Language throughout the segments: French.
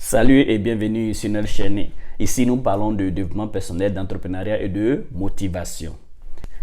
Salut et bienvenue sur notre chaîne. Ici, nous parlons de développement personnel, d'entrepreneuriat et de motivation.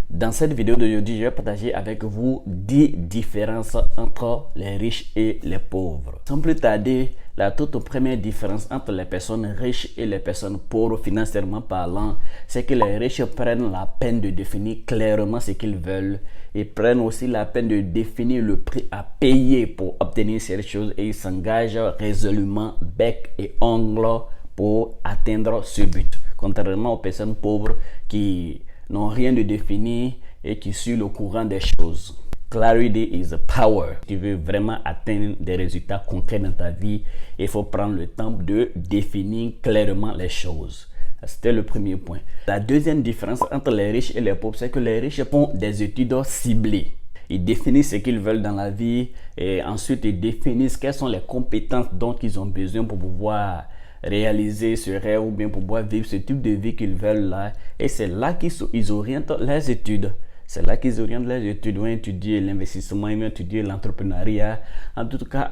Dans cette vidéo d'aujourd'hui, je vais partager avec vous 10 différences entre les riches et les pauvres. Sans plus tarder, la toute première différence entre les personnes riches et les personnes pauvres financièrement parlant, c'est que les riches prennent la peine de définir clairement ce qu'ils veulent et prennent aussi la peine de définir le prix à payer pour obtenir ces choses et ils s'engagent résolument bec et ongle pour atteindre ce but. Contrairement aux personnes pauvres qui n'ont rien de défini et qui suivent le courant des choses. Clarity is power. Si tu veux vraiment atteindre des résultats concrets dans ta vie, il faut prendre le temps de définir clairement les choses. C'était le premier point. La deuxième différence entre les riches et les pauvres, c'est que les riches font des études ciblées. Ils définissent ce qu'ils veulent dans la vie et ensuite ils définissent quelles sont les compétences dont ils ont besoin pour pouvoir réaliser ce rêve ou bien pour pouvoir vivre ce type de vie qu'ils veulent là. Et c'est là qu'ils orientent les études. C'est là qu'ils orientent les études. Ils vont étudier l'investissement, ils vont étudier l'entrepreneuriat. En tout cas,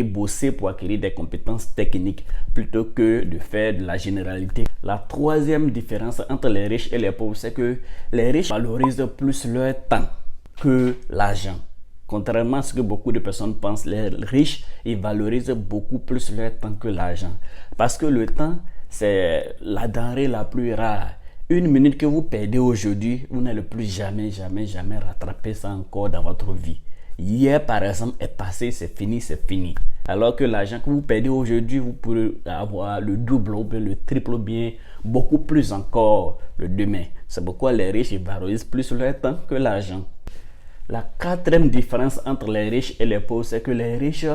bosser pour acquérir des compétences techniques plutôt que de faire de la généralité. La troisième différence entre les riches et les pauvres, c'est que les riches valorisent plus leur temps que l'argent. Contrairement à ce que beaucoup de personnes pensent, les riches, ils valorisent beaucoup plus leur temps que l'argent. Parce que le temps, c'est la denrée la plus rare. Une minute que vous perdez aujourd'hui, vous n'allez plus jamais rattraper ça encore dans votre vie. Hier, par exemple, est passé, c'est fini. Alors que l'argent que vous perdez aujourd'hui, vous pourrez avoir le double ou bien le triple ou bien beaucoup plus encore le demain. C'est pourquoi les riches, ils valorisent plus leur temps que l'argent. La quatrième différence entre les riches et les pauvres, c'est que les riches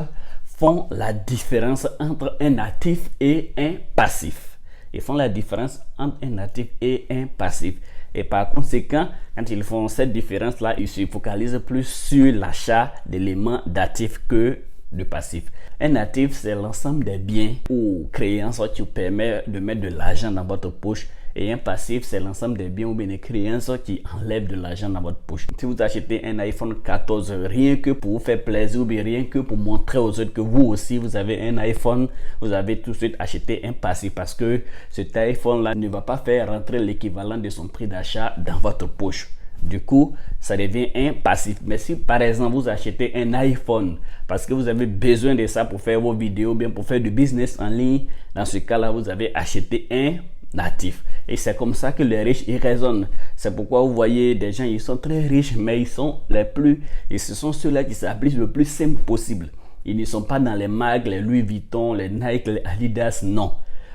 font la différence entre un actif et un passif. Ils font la différence entre un actif et un passif. Et par conséquent, quand ils font cette différence-là, ils se focalisent plus sur l'achat d'éléments d'actifs que de passifs. Un actif, c'est l'ensemble des biens ou créances qui vous permet de mettre de l'argent dans votre poche. Et un passif, c'est l'ensemble des biens ou bien des créances qui enlèvent de l'argent dans votre poche. Si vous achetez un iPhone 14, rien que pour vous faire plaisir ou bien rien que pour montrer aux autres que vous aussi vous avez un iPhone, vous avez tout de suite acheté un passif parce que cet iPhone-là ne va pas faire rentrer l'équivalent de son prix d'achat dans votre poche. Du coup, ça devient un passif. Mais si par exemple vous achetez un iPhone parce que vous avez besoin de ça pour faire vos vidéos, bien pour faire du business en ligne, dans ce cas-là, vous avez acheté un actif. Et c'est comme ça que les riches ils raisonnent. C'est pourquoi vous voyez des gens, ils sont très riches, mais ils sont les plus, et ce sont ceux-là qui s'appliquent le plus simple possible. Ils ne sont pas dans les marques, les Louis Vuitton, les Nike, les Adidas, non.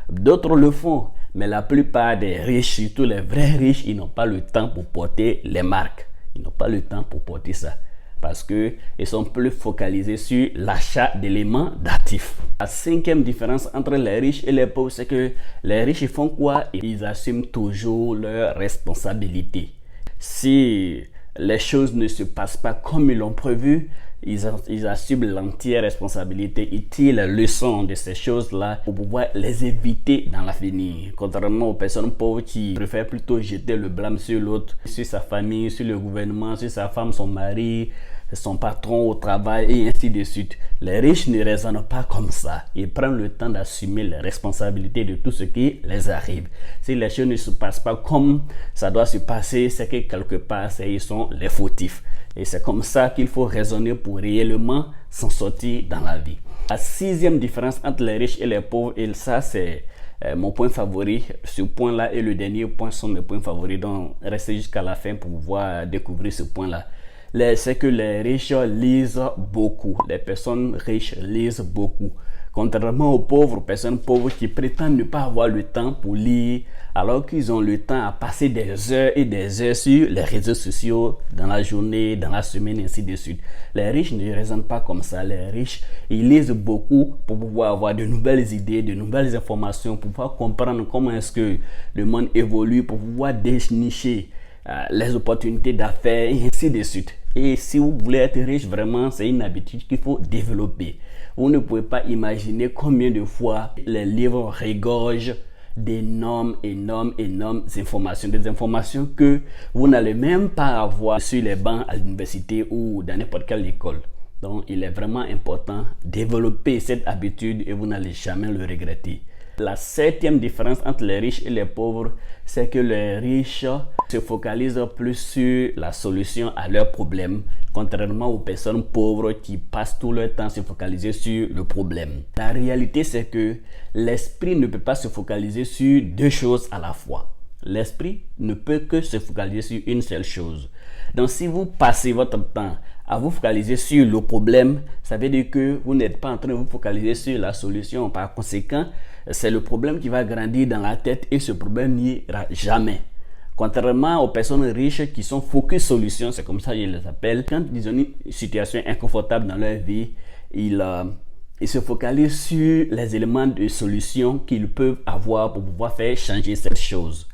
D'autres le font, mais la plupart des riches, surtout les vrais riches, ils n'ont pas le temps pour porter les marques. Ils n'ont pas le temps pour porter ça. Parce qu'ils sont plus focalisés sur l'achat d'éléments d'actifs. La cinquième différence entre les riches et les pauvres, c'est que les riches ils font quoi? Ils assument toujours leurs responsabilités. Si les choses ne se passent pas comme ils l'ont prévu, ils assument l'entière responsabilité. Ils tirent la leçon de ces choses-là pour pouvoir les éviter dans l'avenir. Contrairement aux personnes pauvres qui préfèrent plutôt jeter le blâme sur l'autre, sur sa famille, sur le gouvernement, sur sa femme, son mari, son patron au travail et ainsi de suite. Les riches ne raisonnent pas comme ça. Ils prennent le temps d'assumer les responsabilités de tout ce qui les arrive. Si les choses ne se passent pas comme ça doit se passer, c'est que quelque part, ils sont les fautifs. Et c'est comme ça qu'il faut raisonner pour réellement s'en sortir dans la vie. La sixième différence entre les riches et les pauvres, et ça c'est mon point favori. Ce point-là et le dernier point sont mes points favoris. Donc restez jusqu'à la fin pour pouvoir découvrir ce point-là. C'est que les riches lisent beaucoup. Les personnes riches lisent beaucoup. Contrairement aux pauvres, personnes pauvres qui prétendent ne pas avoir le temps pour lire, alors qu'ils ont le temps à passer des heures et des heures sur les réseaux sociaux dans la journée, dans la semaine, ainsi de suite. Les riches ne raisonnent pas comme ça. Les riches, ils lisent beaucoup pour pouvoir avoir de nouvelles idées, de nouvelles informations, pour pouvoir comprendre comment est-ce que le monde évolue, pour pouvoir dénicher les opportunités d'affaires et ainsi de suite. Et si vous voulez être riche, vraiment, c'est une habitude qu'il faut développer. Vous ne pouvez pas imaginer combien de fois les livres regorgent d'énormes informations. Des informations que vous n'allez même pas avoir sur les bancs à l'université ou dans n'importe quelle école. Donc, il est vraiment important de développer cette habitude et vous n'allez jamais le regretter. La septième différence entre les riches et les pauvres, c'est que les riches se focalisent plus sur la solution à leurs problèmes, contrairement aux personnes pauvres qui passent tout leur temps à se focaliser sur le problème. La réalité, c'est que l'esprit ne peut pas se focaliser sur deux choses à la fois. L'esprit ne peut que se focaliser sur une seule chose. Donc, si vous passez votre temps à vous focaliser sur le problème, ça veut dire que vous n'êtes pas en train de vous focaliser sur la solution. Par conséquent, c'est le problème qui va grandir dans la tête et ce problème n'ira jamais. Contrairement aux personnes riches qui sont focus solution, c'est comme ça que je les appelle, quand ils ont une situation inconfortable dans leur vie, ils se focalisent sur les éléments de solution qu'ils peuvent avoir pour pouvoir faire changer cette chose.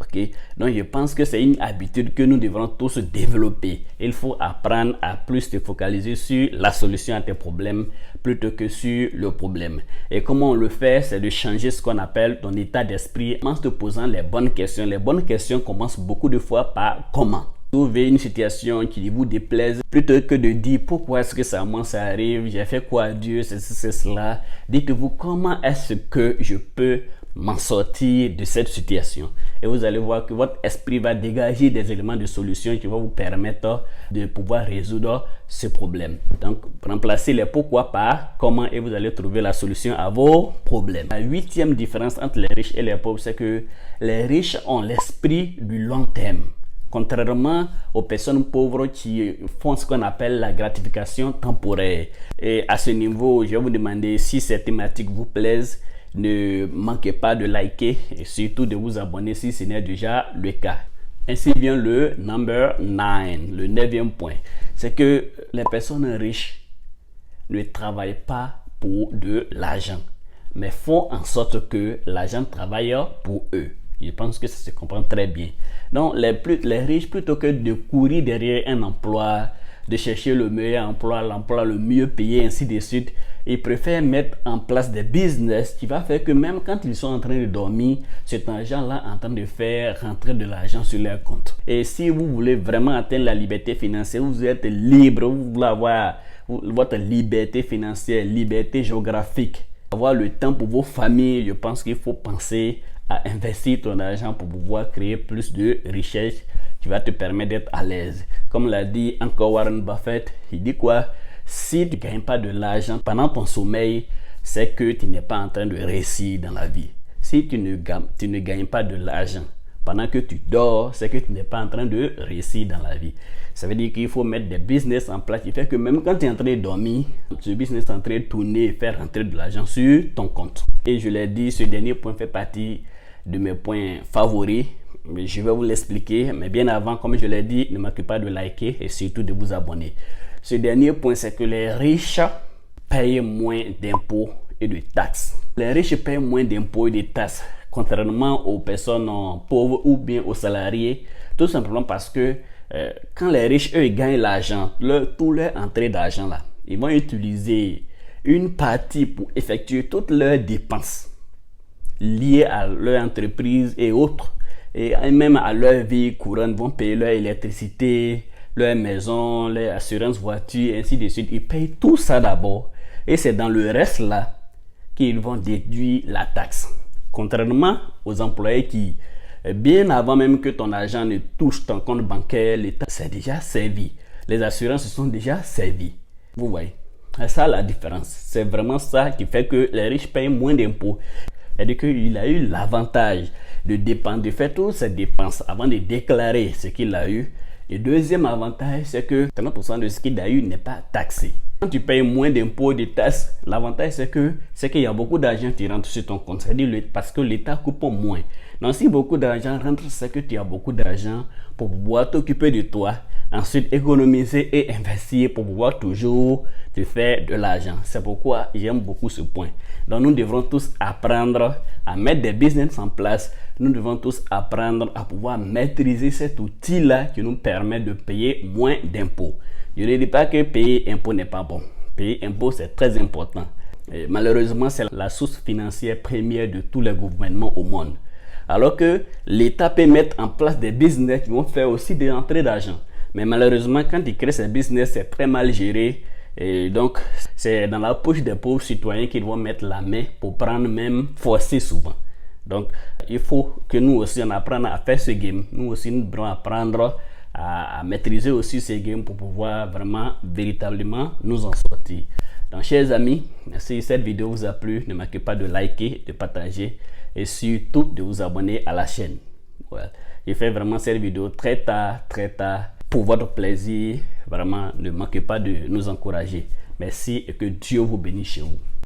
Okay? Donc je pense que c'est une habitude que nous devrons tous développer. Il faut apprendre à plus se focaliser sur la solution à tes problèmes plutôt que sur le problème. Et comment on le fait? C'est de changer ce qu'on appelle ton état d'esprit en te posant les bonnes questions. Les bonnes questions commencent beaucoup de fois par comment. Trouvez une situation qui vous déplaise, plutôt que de dire pourquoi est-ce que ça arrive, j'ai fait quoi à Dieu, c'est cela. Dites-vous comment est-ce que je peux m'en sortir de cette situation. Et vous allez voir que votre esprit va dégager des éléments de solution qui vont vous permettre de pouvoir résoudre ce problème. Donc, remplacez les pourquoi par comment et vous allez trouver la solution à vos problèmes. La huitième différence entre les riches et les pauvres, c'est que les riches ont l'esprit du long terme. Contrairement aux personnes pauvres qui font ce qu'on appelle la gratification temporaire. Et à ce niveau, je vais vous demander si ces thématiques vous plaisent. Ne manquez pas de liker et surtout de vous abonner si ce n'est déjà le cas. Ainsi vient le number 9, le 9e point. C'est que les personnes riches ne travaillent pas pour de l'argent, mais font en sorte que l'argent travaille pour eux. Je pense que ça se comprend très bien. Donc les riches, plutôt que de courir derrière un emploi, de chercher le meilleur emploi, l'emploi le mieux payé, ainsi de suite, ils préfèrent mettre en place des business qui va faire que même quand ils sont en train de dormir, cet argent-là est en train de faire rentrer de l'argent sur leur compte. Et si vous voulez vraiment atteindre la liberté financière, vous êtes libre, vous voulez avoir votre liberté financière, liberté géographique, avoir le temps pour vos familles, je pense qu'il faut penser à investir ton argent pour pouvoir créer plus de richesse qui va te permettre d'être à l'aise. Comme l'a dit encore Warren Buffett, il dit quoi? Si tu ne gagnes pas de l'argent pendant ton sommeil, c'est que tu n'es pas en train de réussir dans la vie. Si tu ne gagnes pas de l'argent pendant que tu dors, c'est que tu n'es pas en train de réussir dans la vie. Ça veut dire qu'il faut mettre des business en place qui fait que même quand tu es en train de dormir, ce business est en train de tourner et faire rentrer de l'argent sur ton compte. Et je l'ai dit, ce dernier point fait partie de mes points favoris. Mais je vais vous l'expliquer. Mais bien avant, comme je l'ai dit, ne manquez pas de liker et surtout de vous abonner. Ce dernier point, c'est que les riches payent moins d'impôts et de taxes. Les riches payent moins d'impôts et de taxes, contrairement aux personnes pauvres ou bien aux salariés, tout simplement parce que quand les riches, eux, ils gagnent l'argent, tout leur entrée d'argent là, ils vont utiliser une partie pour effectuer toutes leurs dépenses liées à leur entreprise et autres, et même à leur vie courante, vont payer leur électricité, leur maison, leur assurance voiture, ainsi de suite. Ils payent tout ça d'abord et c'est dans le reste là qu'ils vont déduire la taxe. Contrairement aux employés qui, bien avant même que ton argent ne touche ton compte bancaire, l'État s'est déjà servi. Les assurances se sont déjà servies. Vous voyez, c'est ça la différence. C'est vraiment ça qui fait que les riches payent moins d'impôts. C'est-à-dire qu'il a eu l'avantage de faire toutes ces dépenses avant de déclarer ce qu'il a eu. Et deuxième avantage, c'est que 30% de ce qu'il a eu n'est pas taxé. Quand tu payes moins d'impôts et de taxes, l'avantage c'est qu'il y a beaucoup d'argent qui rentre sur ton compte. C'est-à-dire parce que l'État coupe moins. Donc si beaucoup d'argent rentre, c'est que tu as beaucoup d'argent pour pouvoir t'occuper de toi. Ensuite, économiser et investir pour pouvoir toujours te faire de l'argent. C'est pourquoi j'aime beaucoup ce point. Donc nous devrons tous apprendre à mettre des business en place. Nous devons tous apprendre à pouvoir maîtriser cet outil-là qui nous permet de payer moins d'impôts. Je ne dis pas que payer impôt n'est pas bon. Payer impôt, c'est très important. Et malheureusement, c'est la source financière première de tous les gouvernements au monde. Alors que l'État peut mettre en place des business qui vont faire aussi des entrées d'argent. Mais malheureusement, quand ils créent ces business, c'est très mal géré. Et donc, c'est dans la poche des pauvres citoyens qu'ils vont mettre la main pour prendre, même forcer souvent. Donc, il faut que nous aussi on apprenne à faire ce game. Nous aussi, nous devons apprendre à maîtriser aussi ce game pour pouvoir vraiment, véritablement nous en sortir. Donc, chers amis, si cette vidéo vous a plu, ne manquez pas de liker, de partager et surtout de vous abonner à la chaîne. Voilà. J'ai fait vraiment cette vidéo très tard, pour votre plaisir. Vraiment, ne manquez pas de nous encourager. Merci et que Dieu vous bénisse chez vous.